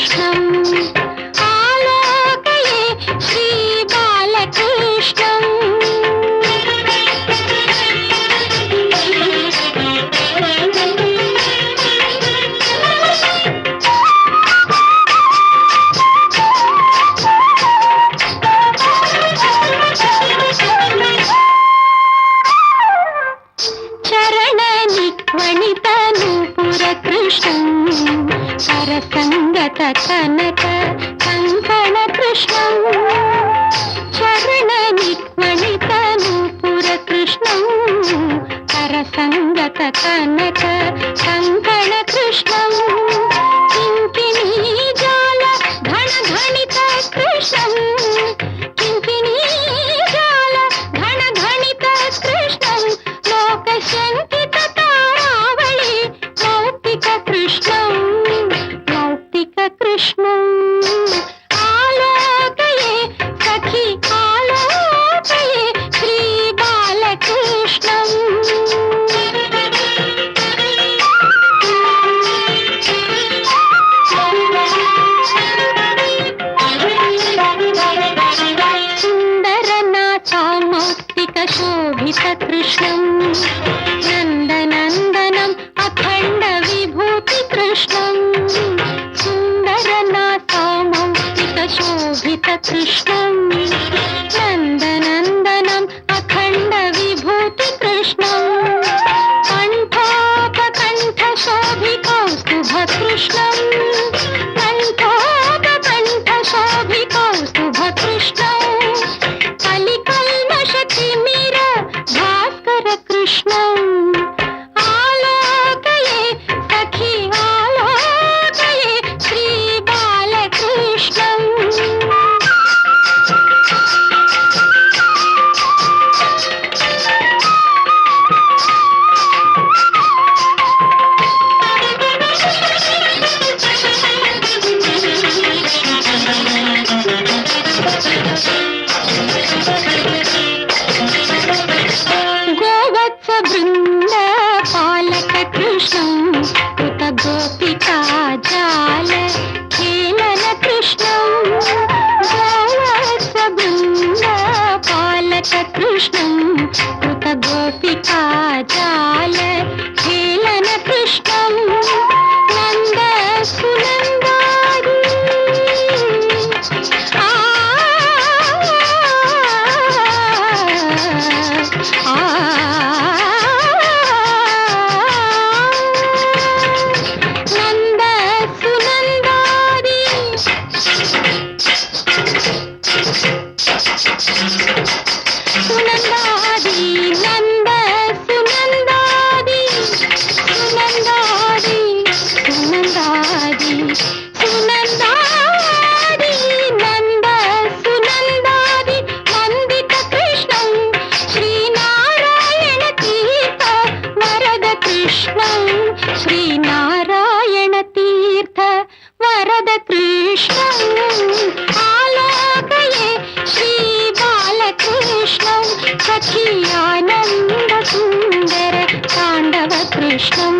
कृष्णं आलोकये श्रीबालकृष्णम् संगत कनक कंकण कृष्णं चरण निक्वणित नूपुर कृष्णं करसंगत कनक कंकण कृष्णं किंकिणी जाल घन घनित कृष्णं किंकिणी जाल घन घनित कृष्णं लोक शंकित तारावळि मौक्तिक कृष्णं कृष्णं आलोकये सखी आलोकये श्रीबालकृष्णम् सुन्दरनाथा मौक्तिकशोभित कृष्णं नन्दनन्दनम् अखण्ड विभूति कृष्णं शोभित कृष्णं नन्दनन्दनम् अखण्ड विभूति कृष्णं कण्ठोपकण्ठ शोभिकौस्तुभ कृष्णं कण्ठोपकण्ठ शोभिकौस्तुभ कृष्णं कलिकल्मषतिमिर भास्कर कृष्णं आलोकये सखी आलोकये श्रीबालकृष्णम् गोवत्स वृंद पालक कृष्णं कृत गोपिका जाल खेलन कृष्णं गोवत्स वृंद पालक कृष्णं कृत गोपिका जाल खेलन कृष्णं नंद सुनंदारी नंद सुनंदारी सुनंदादी नंद सुनंदादी सुनंदादी सुनंदादी सुनंदादी नंद सुनंदादी वंदित कृष्णं श्रीनारायण तीर्थ वरद कृष्णं श्रीनारायण तीर्थ वरद कृष्णं आलोकये श्रीबालकृष्णं सखी आनंद सुंदर तांडव कृष्णं